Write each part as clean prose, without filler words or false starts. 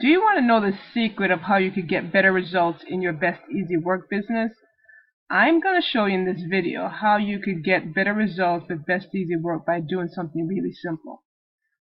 Do you want to know the secret of how you could get better results in your Best Easy Work business? I'm going to show you in this video how you could get better results with Best Easy Work by doing something really simple.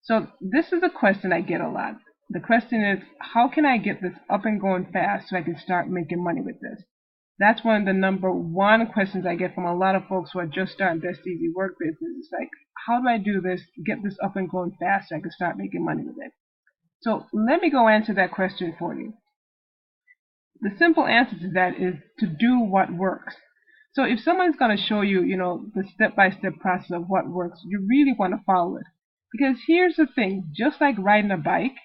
So this is a question I get a lot. The question is, how can I get this up and going fast so I can start making money with this? That's one of the number one questions I get from a lot of folks who are just starting Best Easy Work business. It's like, how do I do this, get this up and going fast so I can start making money with it? So let me go answer that question for you. The simple answer to that is to do what works. So if someone's going to show you, the step-by-step process of what works, you really want to follow it. Because here's the thing, just like riding a bike,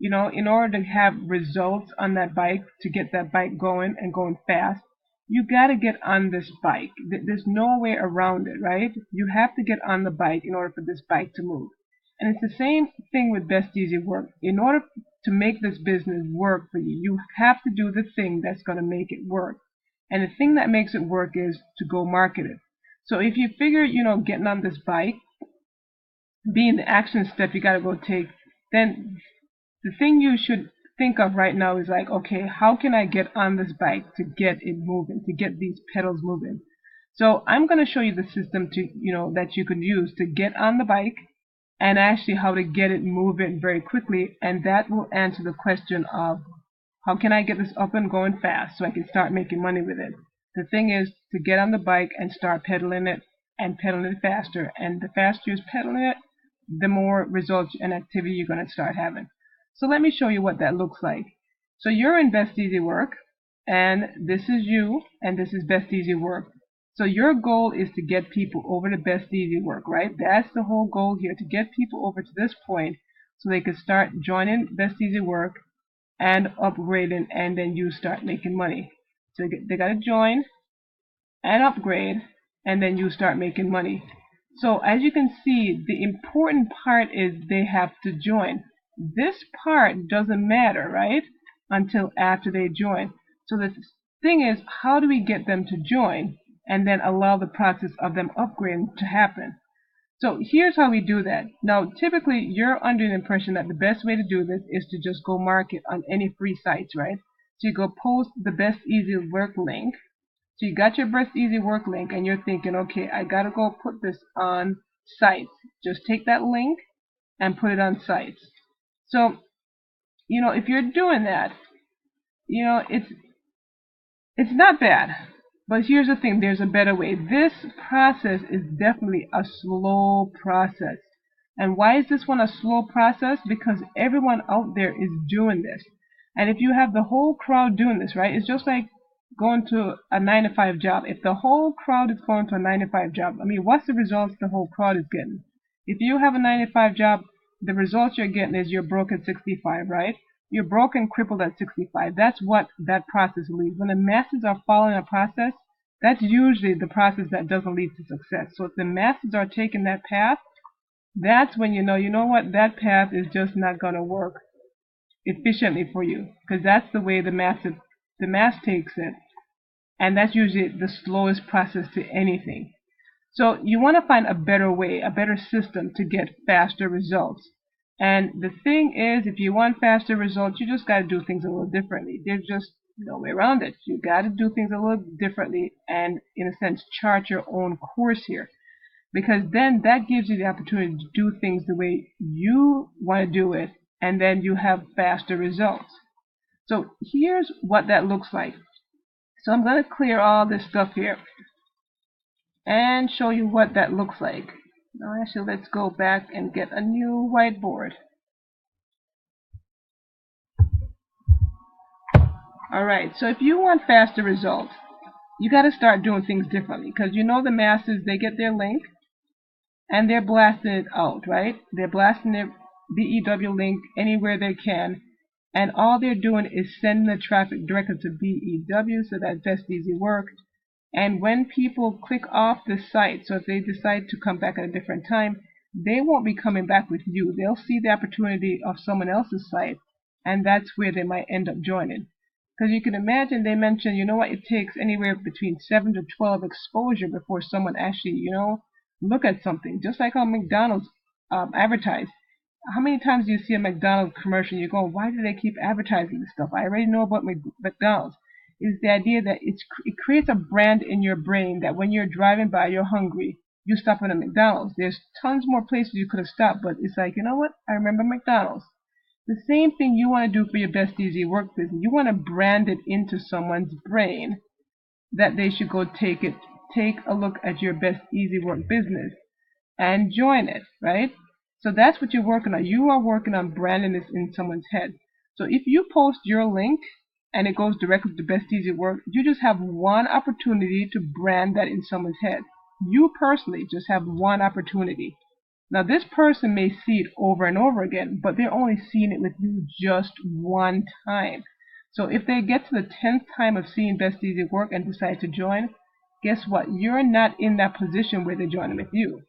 in order to have results on that bike, to get that bike going and going fast, you got to get on this bike. There's no way around it, right? You have to get on the bike in order for this bike to move. And it's the same thing with Best Easy Work. In order to make this business work for you, you have to do the thing that's going to make it work. And the thing that makes it work is to go market it. So if you figure, getting on this bike, being the action step you got to go take, then the thing you should think of right now is like, okay, how can I get on this bike to get it moving, to get these pedals moving? So I'm going to show you the system that you can use to get on the bike and actually how to get it moving very quickly, and that will answer the question of how can I get this up and going fast so I can start making money with it. The thing is to get on the bike and start pedaling it and pedaling it faster, and the faster you're pedaling it, the more results and activity you're going to start having. So let me show you what that looks like. So you're in Best Easy Work, and this is you, and this is Best Easy Work. So your goal is to get people over to Best Easy Work, right? That's the whole goal here, to get people over to this point so they can start joining Best Easy Work and upgrading, and then you start making money. So they got to join and upgrade, and then you start making money. So as you can see, the important part is they have to join. This part doesn't matter, right, until after they join. So the thing is, how do we get them to join and then allow the process of them upgrading to happen? So here's how we do that. Now, typically, you're under the impression that the best way to do this is to just go market on any free sites, right? So you go post the Best Easy Work link. So you got your Best Easy Work link, and you're thinking, okay, I got to go put this on sites. Just take that link and put it on sites. So, if you're doing that, it's not bad. But here's the thing, there's a better way. This process is definitely a slow process. And why is this one a slow process? Because everyone out there is doing this. And if you have the whole crowd doing this, right, it's just like going to a 9-to-5 job. If the whole crowd is going to a 9-to-5 job, what's the results the whole crowd is getting? If you have a 9-to-5 job, the results you're getting is you're broke at 65, right? You're broke and crippled at 65. That's what that process leads. When the masses are following a process, that's usually the process that doesn't lead to success. So if the masses are taking that path, that's when you know what, that path is just not going to work efficiently for you, because that's the way the mass takes it, and that's usually the slowest process to anything. So you want to find a better way, a better system to get faster results. And the thing is, if you want faster results, you just got to do things a little differently. There's just no way around it. You got to do things a little differently and, in a sense, chart your own course here. Because then that gives you the opportunity to do things the way you want to do it, and then you have faster results. So here's what that looks like. So I'm going to clear all this stuff here and show you what that looks like. Now actually, let's go back and get a new whiteboard. Alright, so if you want faster results, you got to start doing things differently, because the masses, they get their link and they're blasting it out, right? They're blasting their BEW link anywhere they can, and all they're doing is sending the traffic directly to BEW, so that's Best Easy Work. And when people click off the site, so if they decide to come back at a different time, they won't be coming back with you. They'll see the opportunity of someone else's site, and that's where they might end up joining. Because you can imagine, they mentioned, it takes anywhere between 7 to 12 exposure before someone actually, look at something. Just like how McDonald's advertise. How many times do you see a McDonald's commercial and you go, why do they keep advertising this stuff? I already know about McDonald's. It's the idea that it creates a brand in your brain that when you're driving by, you're hungry, you stop at a McDonald's. There's tons more places you could have stopped, but it's like, you know what? I remember McDonald's. The same thing you want to do for your Best Easy Work business. You want to brand it into someone's brain that they should go take a look at your Best Easy Work business and join it, right? So that's what you're working on. You are working on branding this in someone's head. So if you post your link and it goes directly to Best Easy Work, you just have one opportunity to brand that in someone's head. You personally just have one opportunity. Now this person may see it over and over again, but they're only seeing it with you just one time. So if they get to the 10th time of seeing Best Easy Work and decide to join, guess what? You're not in that position where they're joining with you.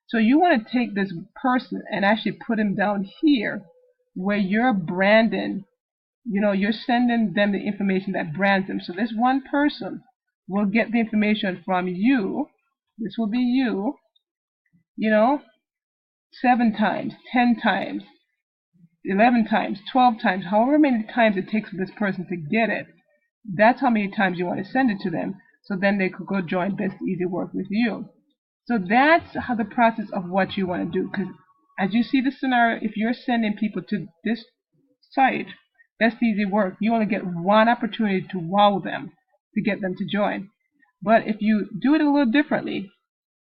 So you want to take this person and actually put him down here where you're branding, you're sending them the information that brands them. So this one person will get the information from you. This will be you, 7 times, 10 times, 11 times, 12 times, however many times it takes for this person to get it. That's how many times you want to send it to them. So then they could go join Best Easy Work with you. So that's how the process of what you want to do. Because as you see the scenario, if you're sending people to this site, Best Easy Work, you only get one opportunity to wow them, to get them to join. But if you do it a little differently,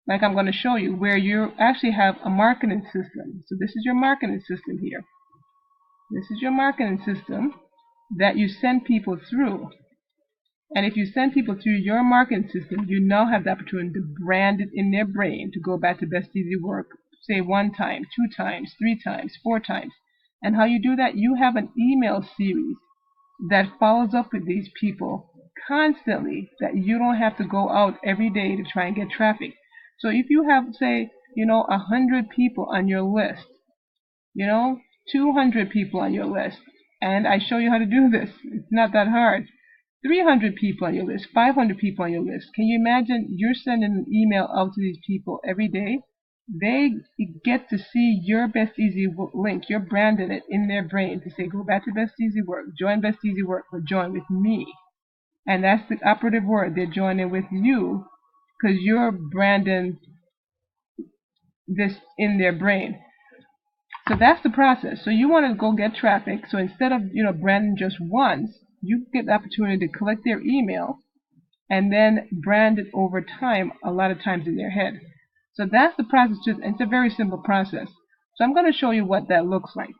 like I'm going to show you, where you actually have a marketing system. So this is your marketing system here. This is your marketing system that you send people through. And if you send people through your marketing system, you now have the opportunity to brand it in their brain to go back to Best Easy Work, say 1 time, 2 times, 3 times, 4 times. And how you do that, you have an email series that follows up with these people constantly, that you don't have to go out every day to try and get traffic. So if you have, say, 100 people on your list, 200 people on your list, and I show you how to do this. It's not that hard. 300 people on your list, 500 people on your list. Can you imagine you're sending an email out to these people every day? They get to see your Best Easy link. You're branding it in their brain to say, go back to Best Easy Work, join Best Easy Work, or join with me. And that's the operative word. They're joining with you because you're branding this in their brain. So that's the process. So you want to go get traffic. So instead of branding just once, you get the opportunity to collect their email and then brand it over time, a lot of times in their head. So that's the process. It's a very simple process. So I'm going to show you what that looks like.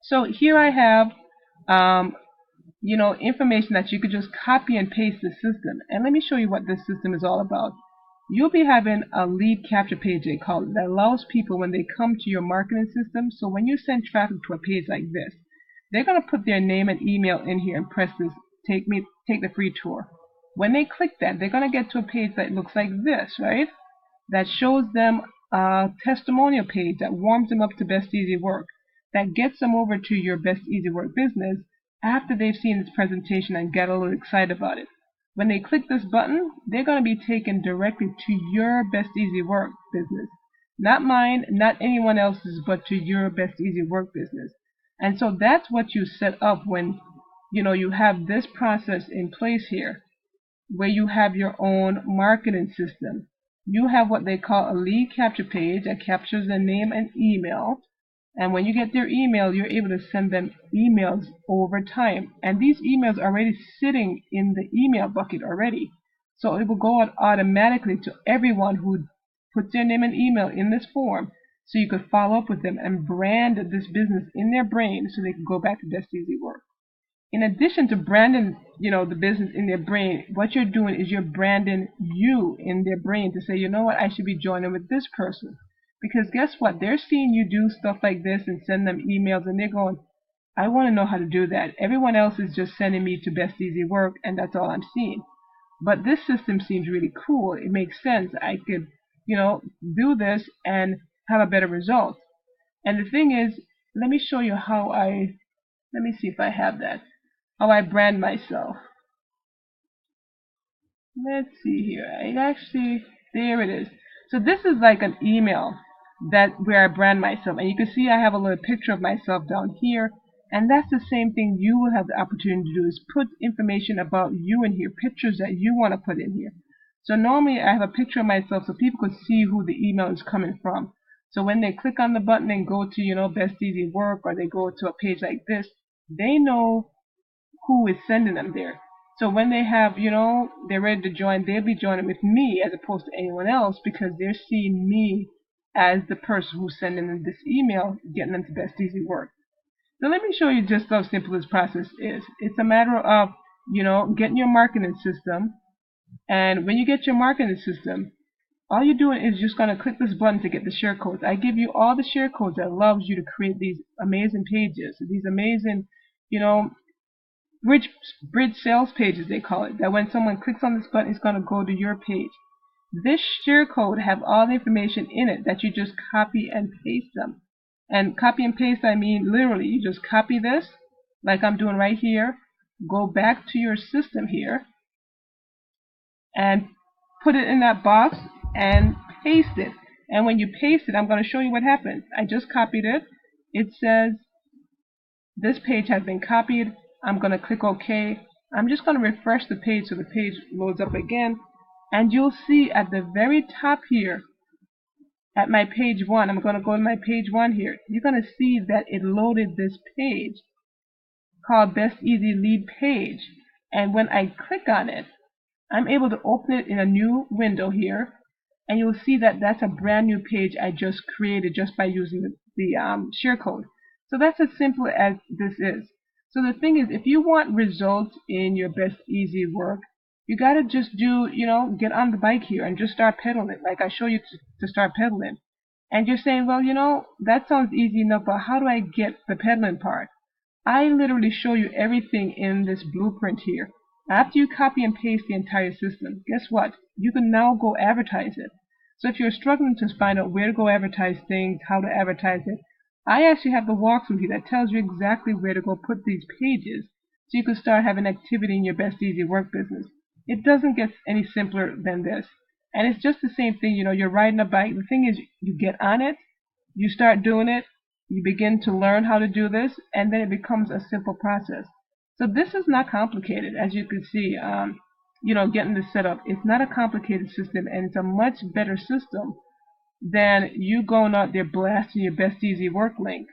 So here I have information that you could just copy and paste the system. And let me show you what this system is all about. You'll be having a lead capture page, they call it, that allows people when they come to your marketing system. So when you send traffic to a page like this, they're going to put their name and email in here and press this, take the free tour. When they click that, they're going to get to a page that looks like this, right? That shows them a testimonial page that warms them up to Best Easy Work, that gets them over to your Best Easy Work business after they've seen this presentation and get a little excited about it. When they click this button, they're going to be taken directly to your Best Easy Work business. Not mine, not anyone else's, but to your Best Easy Work business. And so that's what you set up when you have this process in place here, where you have your own marketing system. You have what they call a lead capture page that captures their name and email. And when you get their email, you're able to send them emails over time. And these emails are already sitting in the email bucket already. So it will go out automatically to everyone who puts their name and email in this form. So you could follow up with them and brand this business in their brain so they can go back to Best Easy Work. In addition to branding, the business in their brain, what you're doing is you're branding you in their brain to say, you know what, I should be joining with this person. Because guess what? They're seeing you do stuff like this and send them emails, and they're going, I want to know how to do that. Everyone else is just sending me to Best Easy Work, and that's all I'm seeing. But this system seems really cool. It makes sense. I could, do this and have a better result. And the thing is, let me show you let me see if I have that. How I brand myself. Let's see here. There it is. So this is like an email that where I brand myself. And you can see I have a little picture of myself down here. And that's the same thing you will have the opportunity to do, is put information about you in here, pictures that you want to put in here. So normally I have a picture of myself so people can see who the email is coming from. So when they click on the button and go to, Best Easy Work, or they go to a page like this, they know who is sending them there. So when they have, they're ready to join, they'll be joining with me as opposed to anyone else, because they're seeing me as the person who's sending them this email, getting them to Best Easy Work. So let me show you just how simple this process is. It's a matter of, getting your marketing system. And when you get your marketing system, all you're doing is just going to click this button to get the share codes. I give you all the share codes that allows you to create these amazing pages, these amazing, you know, bridge sales pages, they call it, that when someone clicks on this button, it's going to go to your page. This share code have all the information in it that you just copy and paste them. And copy and paste, I mean literally, you just copy this, like I'm doing right here, go back to your system here, and put it in that box and paste it. And when you paste it, I'm going to show you what happens. I just copied it. It says this page has been copied. I'm going to click OK. I'm just going to refresh the page so the page loads up again. And you'll see at the very top here, at my page 1, I'm going to go to my page 1 here. You're going to see that it loaded this page called Best Easy Lead Page. And when I click on it, I'm able to open it in a new window here, and you'll see that that's a brand new page I just created just by using the share code. So that's as simple as this is. So the thing is, if you want results in your Best Easy Work, you gotta just do, get on the bike here and just start pedaling, like I show you to start pedaling. And you're saying, well, that sounds easy enough, but how do I get the pedaling part? I literally show you everything in this blueprint here. After you copy and paste the entire system, guess what? You can now go advertise it. So if you're struggling to find out where to go advertise things, how to advertise it, I actually have the walkthrough here that tells you exactly where to go put these pages so you can start having activity in your Best Easy Work business. It doesn't get any simpler than this. And it's just the same thing, you're riding a bike. The thing is, you get on it, you start doing it, you begin to learn how to do this, and then it becomes a simple process. So this is not complicated, as you can see, getting this set up. It's not a complicated system, and it's a much better system than you going out there blasting your Best Easy Work link.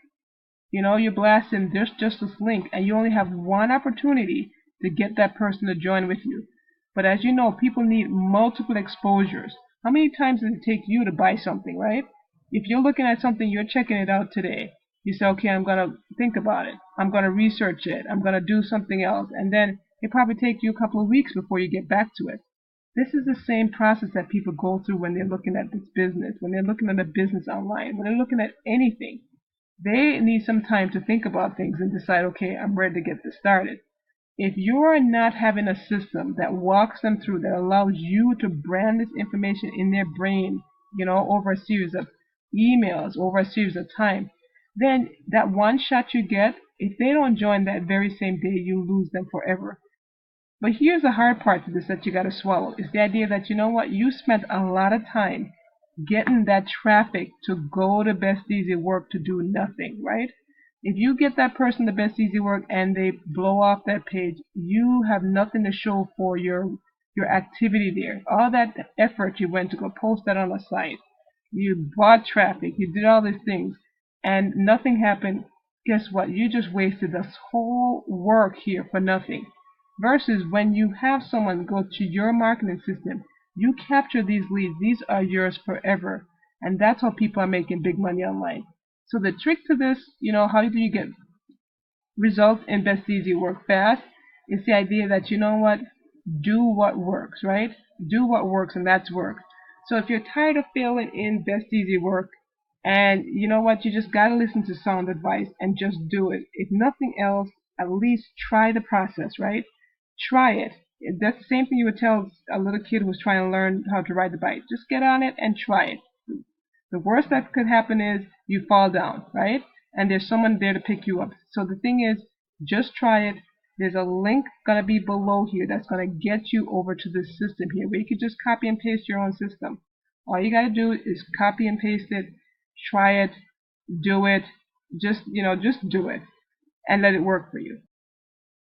You're blasting just this link, and you only have one opportunity to get that person to join with you. But as you know, people need multiple exposures. How many times does it take you to buy something, right? If you're looking at something, you're checking it out today. You say, okay, I'm going to think about it. I'm going to research it. I'm going to do something else. And then it probably takes you a couple of weeks before you get back to it. This is the same process that people go through when they're looking at this business, when they're looking at a business online, when they're looking at anything. They need some time to think about things and decide, okay, I'm ready to get this started. If you're not having a system that walks them through, that allows you to brand this information in their brain, over a series of emails, over a series of time, then that one shot you get, if they don't join that very same day, you lose them forever. But here's the hard part to this that you got to swallow. It's the idea that, you spent a lot of time getting that traffic to go to Best Easy Work to do nothing, right? If you get that person to Best Easy Work and they blow off that page, you have nothing to show for your activity there. All that effort you went to go post that on a site, you bought traffic, you did all these things, and nothing happened. Guess what? You just wasted this whole work here for nothing. Versus when you have someone go to your marketing system, you capture these leads. These are yours forever. And that's how people are making big money online. So the trick to this, how do you get results in Best Easy Work fast? It's the idea that, do what works, right? Do what works, and that's work. So if you're tired of failing in Best Easy Work, and you just got to listen to sound advice and just do it. If nothing else, at least try the process, right? Try it. That's the same thing you would tell a little kid who's trying to learn how to ride the bike. Just get on it and try it. The worst that could happen is you fall down, right? And there's someone there to pick you up. So the thing is, just try it. There's a link going to be below here that's going to get you over to this system here where you can just copy and paste your own system. All you got to do is copy and paste it, Try it, do it, just do it and let it work for you.